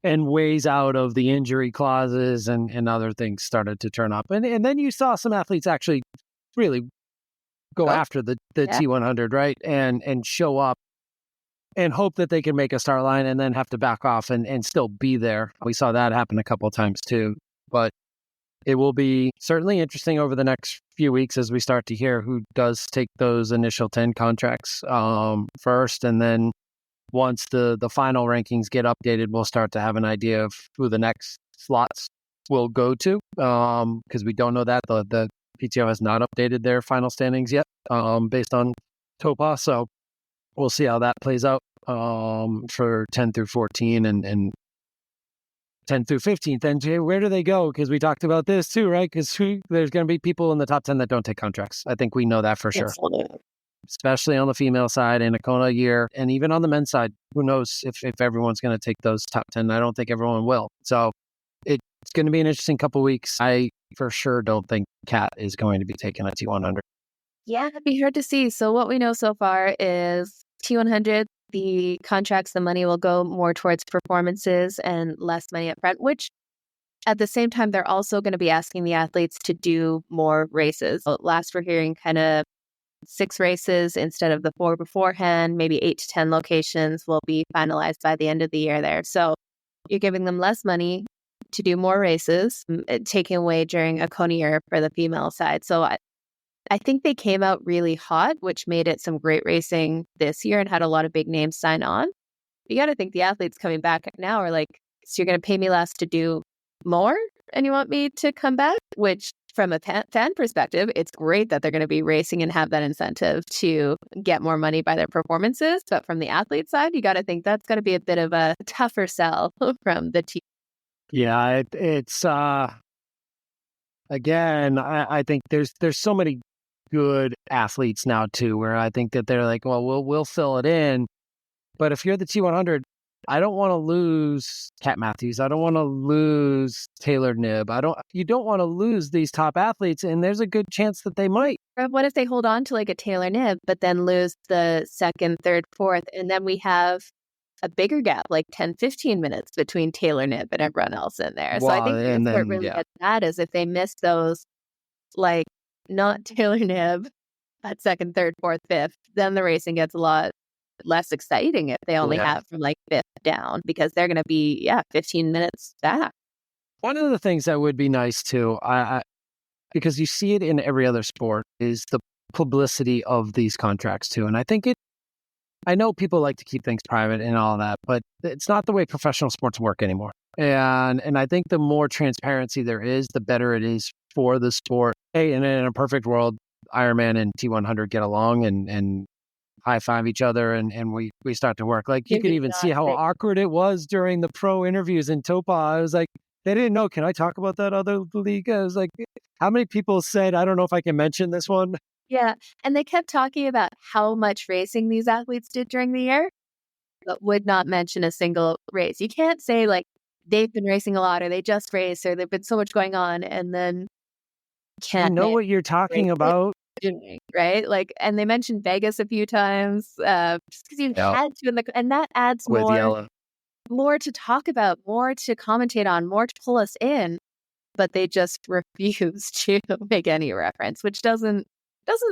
and ways out of the injury clauses and other things started to turn up. And then you saw some athletes actually really go after the Yeah. T100, right? And show up and hope that they can make a start line and then have to back off and still be there. We saw that happen a couple of times too. But it will be certainly interesting over the next few weeks as we start to hear who does take those initial 10 contracts first. And then once the final rankings get updated, we'll start to have an idea of who the next slots will go to, because we don't know that. The PTO has not updated their final standings yet based on TOPA. So we'll see how that plays out for 10 through 14 and 10 through 15. Then where do they go? Because we talked about this too, right? Because there's going to be people in the top 10 that don't take contracts. I think we know that for sure. Especially on the female side and a Kona year. And even on the men's side, who knows if everyone's going to take those top 10. I don't think everyone will. So it's going to be an interesting couple of weeks. I for sure don't think Kat is going to be taking a T100. Yeah, it'd be hard to see. So what we know so far is T100, the contracts, the money will go more towards performances and less money up front, which at the same time, they're also going to be asking the athletes to do more races. Last we're hearing kind of 6 races instead of the 4 beforehand, maybe 8 to 10 locations will be finalized by the end of the year there. So you're giving them less money to do more races, taking away during a Kona year for the female side. So I think they came out really hot, which made it some great racing this year and had a lot of big names sign on. You got to think the athletes coming back now are like, so you're going to pay me less to do more and you want me to come back? Which from a fan perspective, it's great that they're going to be racing and have that incentive to get more money by their performances. But from the athlete side, you got to think that's going to be a bit of a tougher sell from the team. Yeah, it's again, I think there's so many good athletes now too, where I think that they're like, well, we'll fill it in. But if you're the T100, I don't want to lose Kat Matthews. I don't want to lose Taylor Knibb. You don't want to lose these top athletes, and there's a good chance that they might. What if they hold on to like a Taylor Knibb, but then lose the 2nd, 3rd, 4th, and then we have a bigger gap, like 10, 15 minutes between Taylor Knibb and everyone else in there. So I think that's where it really gets bad is if they miss those, like not Taylor Knibb at 2nd, 3rd, 4th, 5th, then the racing gets a lot less exciting if they only have from like 5th down, because they're going to be 15 minutes back. One of the things that would be nice too, because you see it in every other sport, is the publicity of these contracts too. And I know people like to keep things private and all that, but it's not the way professional sports work anymore. And I think the more transparency there is, the better it is for the sport. Hey, and in a perfect world, Ironman and T100 get along and high five each other and we start to work. Like you could even see how awkward it was during the pro interviews in TOPA. I was like, they didn't know, can I talk about that other league? I was like, how many people said, I don't know if I can mention this one? Yeah. And they kept talking about how much racing these athletes did during the year, but would not mention a single race. You can't say like they've been racing a lot or they just raced or there've been so much going on and then can't know what you're talking about. Right? Like, and they mentioned Vegas a few times, just because you had to, and that adds more to talk about, more to commentate on, more to pull us in. But they just refuse to make any reference, which doesn't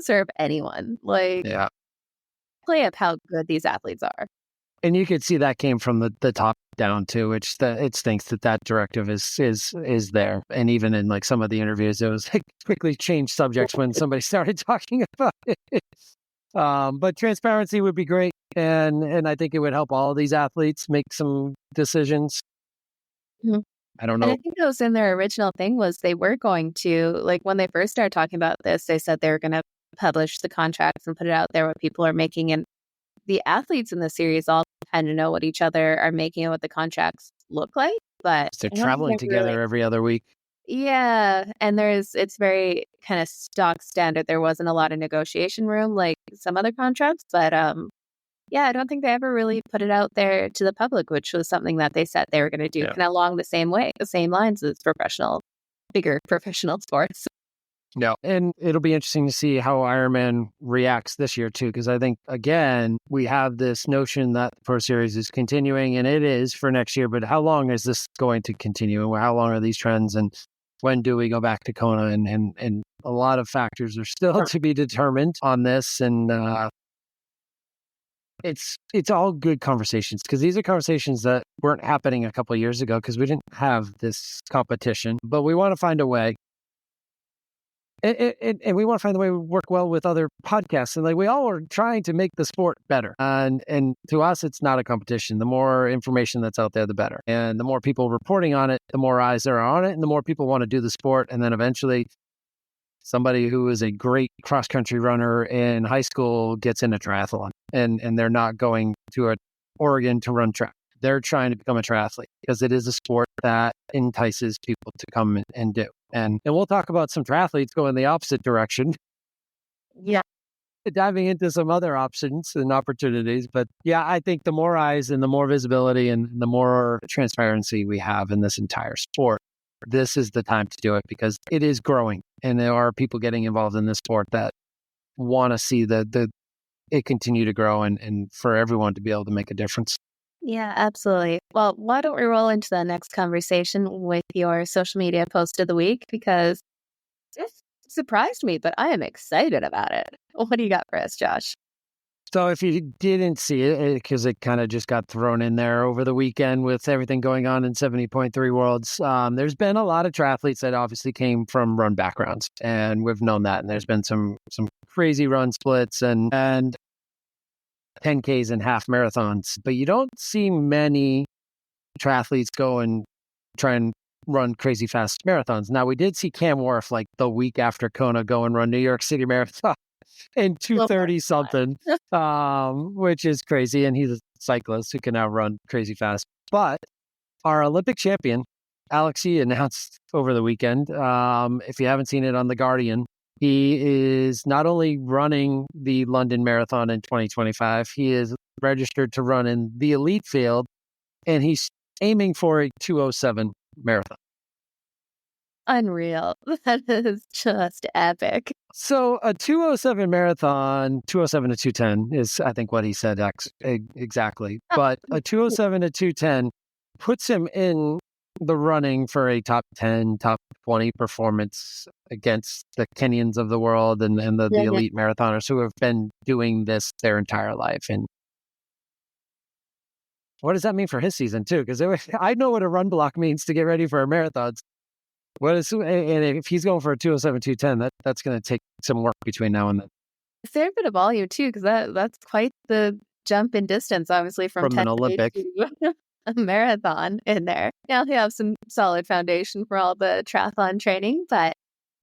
serve anyone. Like, play up how good these athletes are. And you could see that came from the top down too, which it stinks that directive is there. And even in like some of the interviews, it was like quickly changed subjects when somebody started talking about it. But transparency would be great, and I think it would help all of these athletes make some decisions. Mm-hmm. I don't know. And I think that was in their original thing was they were going to, like when they first started talking about this, they said they were going to publish the contracts and put it out there what people are making. And the athletes in the series all kind of know what each other are making and what the contracts look like. But they're traveling together every other week. Yeah. And it's very kind of stock standard. There wasn't a lot of negotiation room like some other contracts. But I don't think they ever really put it out there to the public, which was something that they said they were going to do kind of along the same lines as bigger professional sports. No. And it'll be interesting to see how Ironman reacts this year too, because I think, again, we have this notion that the Pro Series is continuing, and it is for next year, but how long is this going to continue? And how long are these trends? And when do we go back to Kona? And a lot of factors are still to be determined on this. And it's all good conversations, because these are conversations that weren't happening a couple of years ago because we didn't have this competition, but we want to find a way. And we want to find the way we work well with other podcasts. And like, we all are trying to make the sport better. And to us, it's not a competition. The more information that's out there, the better. And the more people reporting on it, the more eyes there are on it, and the more people want to do the sport. And then eventually somebody who is a great cross-country runner in high school gets in a triathlon, and they're not going to Oregon to run track. They're trying to become a triathlete because it is a sport that entices people to come and do. And we'll talk about some triathletes going the opposite direction. Yeah. Diving into some other options and opportunities. But yeah, I think the more eyes and the more visibility and the more transparency we have in this entire sport, this is the time to do it, because it is growing. And there are people getting involved in this sport that want to see it continue to grow and for everyone to be able to make a difference. Yeah, absolutely. Well, why don't we roll into the next conversation with your social media post of the week? Because it surprised me, but I am excited about it. What do you got for us, Josh? So if you didn't see it, because it kind of just got thrown in there over the weekend with everything going on in 70.3 Worlds, there's been a lot of triathletes that obviously came from run backgrounds, and we've known that. And there's been some crazy run splits and 10Ks and half marathons, but you don't see many triathletes go and try and run crazy fast marathons. Now, we did see Cam Wharf like the week after Kona go and run New York City Marathon in 2:30 something, which is crazy. And he's a cyclist who can now run crazy fast. But our Olympic champion, Alex Yee, announced over the weekend, if you haven't seen it on The Guardian, he is not only running the London Marathon in 2025, he is registered to run in the elite field, and he's aiming for a 2:07 marathon. Unreal. That is just epic. So a 2:07 marathon, 2:07 to 2:10 is, I think, what he said exactly. But a 2:07 to 2:10 puts him in the running for a top 10, top 20 performance against the Kenyans of the world and the elite marathoners who have been doing this their entire life. And what does that mean for his season too? Because I know what a run block means to get ready for a marathon. And if he's going for a 2:07, 2:10, that's going to take some work between now and then. A fair bit of volume too, because that's quite the jump in distance, obviously, from 10 an Olympic to a marathon in there. Now he has some solid foundation for all the triathlon training, but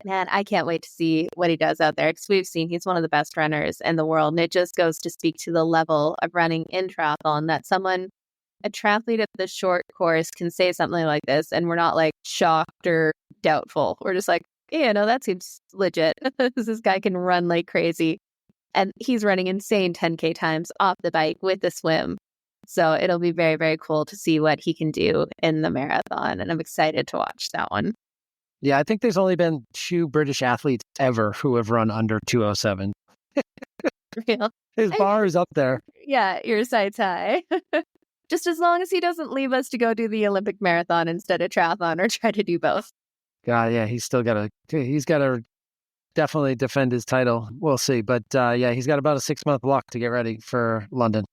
man, I can't wait to see what he does out there, because we've seen he's one of the best runners in the world. And it just goes to speak to the level of running in triathlon that a triathlete at the short course can say something like this, and we're not like shocked or doubtful. We're just like, yeah, no, that seems legit. This guy can run like crazy. And he's running insane 10K times off the bike with the swim. So it'll be very, very cool to see what he can do in the marathon. And I'm excited to watch that one. Yeah, I think there's only been 2 British athletes ever who have run under 2:07. Real. His bar is up there. Yeah, your sights high. Just as long as he doesn't leave us to go do the Olympic marathon instead of triathlon, or try to do both. God, yeah, he's got to definitely defend his title. We'll see. But yeah, he's got about a 6-month block to get ready for London.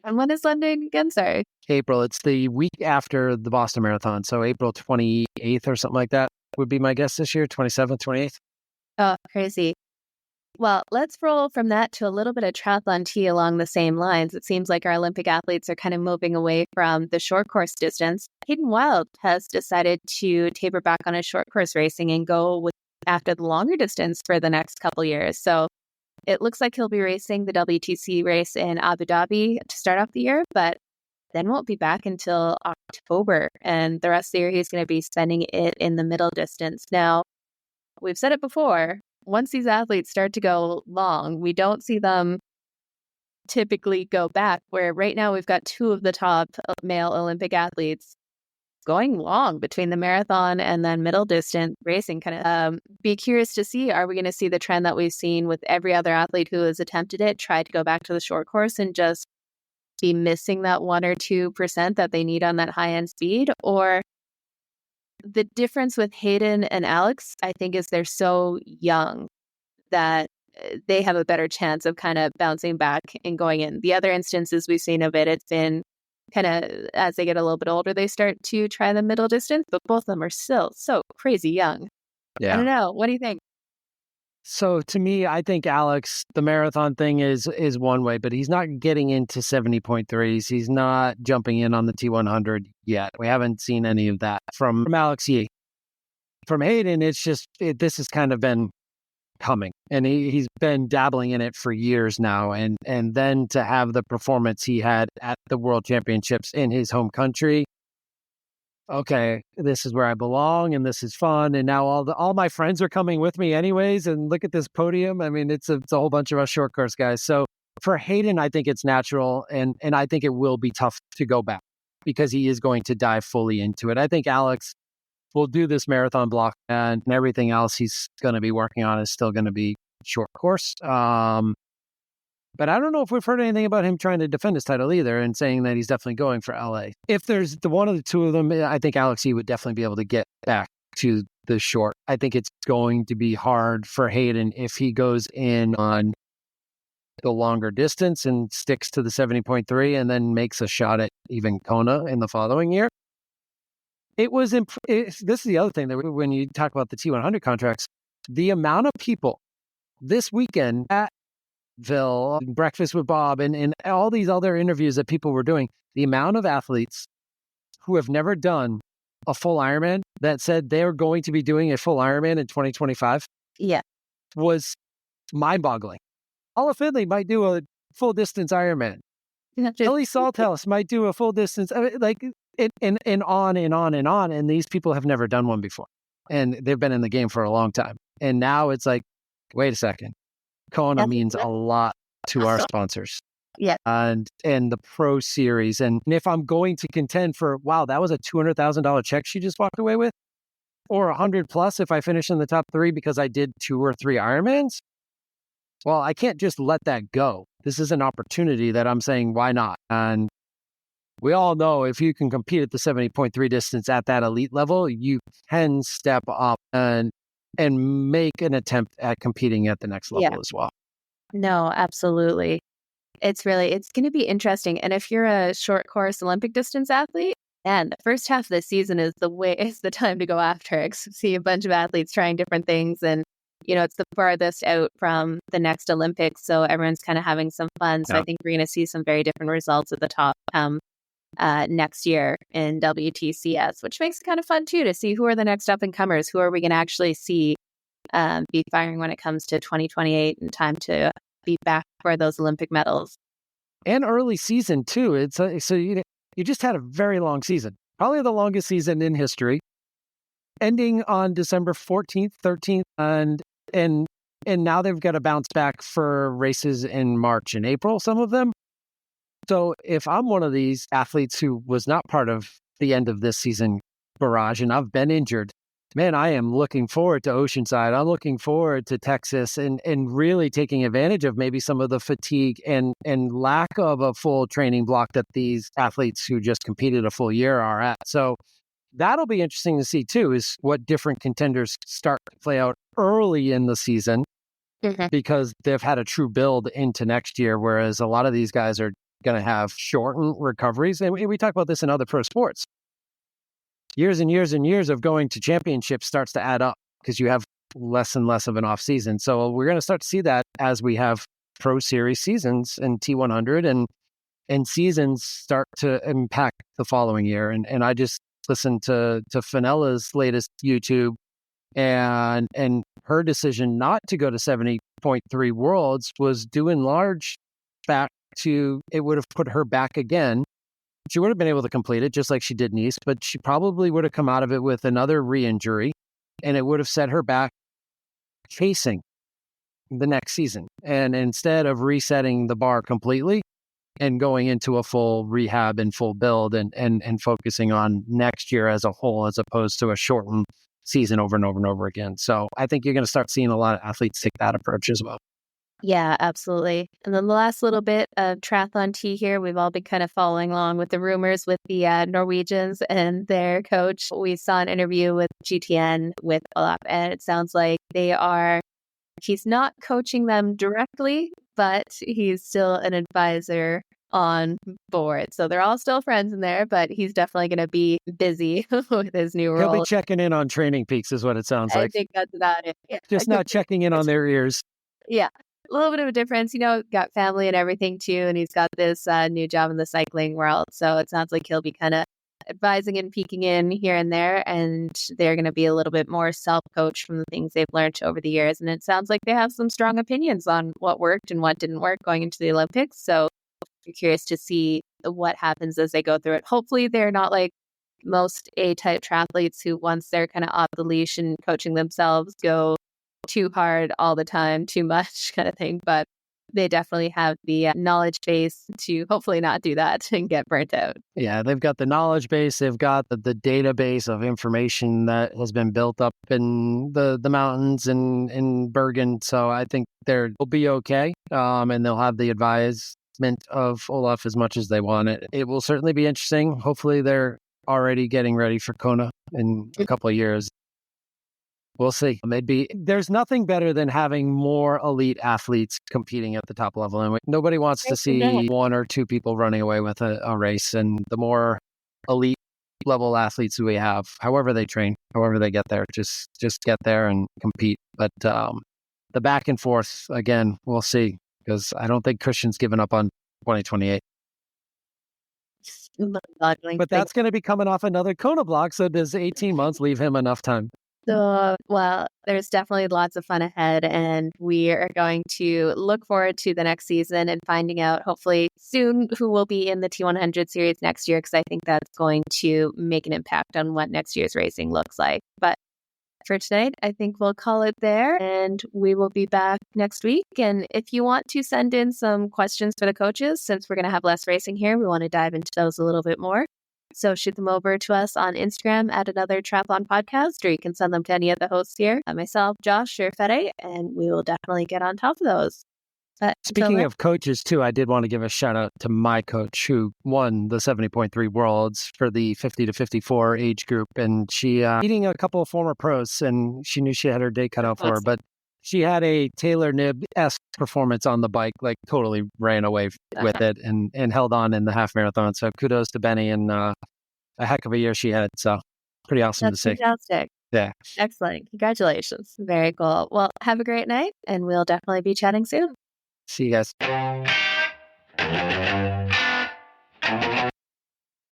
And when is London again? Sorry. April. It's the week after the Boston Marathon. So April 28th or something like that would be my guess this year. 27th, 28th. Oh, crazy. Well, let's roll from that to a little bit of triathlon tea along the same lines. It seems like our Olympic athletes are kind of moving away from the short course distance. Hayden Wilde has decided to taper back on his short course racing and go after the longer distance for the next couple years. So it looks like he'll be racing the WTC race in Abu Dhabi to start off the year, but then won't be back until October. And the rest of the year, he's going to be spending it in the middle distance. Now, we've said it before, once these athletes start to go long, we don't see them typically go back, where right now we've got 2 of the top male Olympic athletes going long between the marathon and then middle distance racing. Kind of be curious to see, are we going to see the trend that we've seen with every other athlete who has attempted it, tried to go back to the short course and just be missing that 1 or 2% that they need on that high end speed? Or the difference with Hayden and Alex, I think, is they're so young that they have a better chance of kind of bouncing back and going in. The other instances we've seen of it, it's been kind of as they get a little bit older, they start to try the middle distance, but both of them are still so crazy young. I don't know. What do you think? So to me, I think Alex, the marathon thing is one way, but he's not getting into 70.3s. He's not jumping in on the T100 yet. We haven't seen any of that from Alex Yee. From Hayden, it's just, this has kind of been coming, and he's been dabbling in it for years now. And then to have the performance he had at the World Championships in his home country, okay, this is where I belong and this is fun. And now all my friends are coming with me anyways. And look at this podium. I mean, it's a whole bunch of us short course guys. So for Hayden, I think it's natural. And I think it will be tough to go back because he is going to dive fully into it. I think Alex will do this marathon block, and everything else he's going to be working on is still going to be short course. But I don't know if we've heard anything about him trying to defend his title either and saying that he's definitely going for LA. If there's the one of the two of them, I think Alex E would definitely be able to get back to the short. I think it's going to be hard for Hayden if he goes in on the longer distance and sticks to the 70.3 and then makes a shot at even Kona in the following year. This is the other thing that when you talk about the T100 contracts, the amount of people this weekend at Breakfast with Bob, and all these other interviews that people were doing, the amount of athletes who have never done a full Ironman that said they're going to be doing a full Ironman in 2025 was mind-boggling. Paula Findlay might do a full distance Ironman. Ellie Salthouse might do a full distance, and on and on and on. And these people have never done one before. And they've been in the game for a long time. And now it's like, wait a second. Kona means a lot to our sponsors. Yeah. And the pro series. And if I'm going to contend for, wow, that was a $200,000 check she just walked away with, or 100 plus if I finish in the top 3 because I did 2 or 3 Ironmans, well, I can't just let that go. This is an opportunity that I'm saying, why not? And we all know if you can compete at the 70.3 distance at that elite level, you can step up and make an attempt at competing at the next level as well. No, absolutely. It's going to be interesting. And if you're a short course Olympic distance athlete, and the first half of the season is the time to go after it. See a bunch of athletes trying different things. And, it's the farthest out from the next Olympics. So everyone's kind of having some fun. So I think we're going to see some very different results at the top next year in WTCS, which makes it kind of fun too, to see who are the next up and comers. Who are we going to actually see be firing when it comes to 2028 and time to be back for those Olympic medals. And early season too. It's so you just had a very long season, probably the longest season in history, ending on December 14th, 13th, and now they've got to bounce back for races in March and April, some of them. So if I'm one of these athletes who was not part of the end of this season barrage and I've been injured, man, I am looking forward to Oceanside. I'm looking forward to Texas and really taking advantage of maybe some of the fatigue and lack of a full training block that these athletes who just competed a full year are at. So that'll be interesting to see too, is what different contenders start to play out early in the season because they've had a true build into next year, whereas a lot of these guys are going to have shortened recoveries. And we talk about this in other pro sports. Years and years and years of going to championships starts to add up because you have less and less of an off season. So we're going to start to see that as we have pro series seasons and T100 and seasons start to impact the following year. And I just listened to Fenella's latest YouTube and her decision not to go to 70.3 Worlds was due in large back to, it would have put her back again. She would have been able to complete it just like she did Nice, but she probably would have come out of it with another re-injury and it would have set her back chasing the next season. And instead of resetting the bar completely, and going into a full rehab and full build and focusing on next year as a whole, as opposed to a shortened season over and over and over again. So I think you're going to start seeing a lot of athletes take that approach as well. Yeah, absolutely. And then the last little bit of triathlon tea here, we've all been kind of following along with the rumors with the Norwegians and their coach. We saw an interview with GTN with Olaf, and it sounds like he's not coaching them directly, but he's still an advisor on board. So they're all still friends in there, but he's definitely going to be busy with his new role. He'll be checking in on Training Peaks is what it sounds like. I think that's about it. Yeah, just not checking in on their ears. Yeah. A little bit of a difference, got family and everything too. And he's got this new job in the cycling world. So it sounds like he'll be kind of advising and peeking in here and there. And they're going to be a little bit more self-coached from the things they've learned over the years. And it sounds like they have some strong opinions on what worked and what didn't work going into the Olympics. So you're curious to see what happens as they go through it. Hopefully they're not like most A-type triathletes who, once they're kind of off the leash and coaching themselves, go too hard all the time, too much kind of thing. But they definitely have the knowledge base to hopefully not do that and get burnt out. Yeah, they've got the knowledge base. They've got the database of information that has been built up in the mountains and in Bergen. So I think they'll be okay. And they'll have the advisement of Olaf as much as they want it. It will certainly be interesting. Hopefully they're already getting ready for Kona in a couple of years. We'll see. There's nothing better than having more elite athletes competing at the top level. And nobody wants to see one or two people running away with a race. And the more elite level athletes we have, however they train, however they get there, just get there and compete. But the back and forth, again, we'll see. Because I don't think Christian's given up on 2028. But that's going to be coming off another Kona block. So does 18 months leave him enough time? So, well, there's definitely lots of fun ahead, and we are going to look forward to the next season and finding out hopefully soon who will be in the T100 series next year, because I think that's going to make an impact on what next year's racing looks like. But for tonight, I think we'll call it there, and we will be back next week. And if you want to send in some questions for the coaches, since we're going to have less racing here, we want to dive into those a little bit more. So shoot them over to us on Instagram at Another Triathlon Podcast, or you can send them to any of the hosts here, myself, Josh, or Fede, and we will definitely get on top of those. Speaking of coaches, too, I did want to give a shout out to my coach who won the 70.3 Worlds for the 50 to 54 age group. And she meeting a couple of former pros, and she knew she had her day cut out for her, but she had a Taylor Knibb-esque performance on the bike, like totally ran away with it and held on in the half marathon. So kudos to Benny, and a heck of a year she had. So pretty awesome to see. That's fantastic. Yeah. Excellent. Congratulations. Very cool. Well, have a great night, and we'll definitely be chatting soon. See you guys.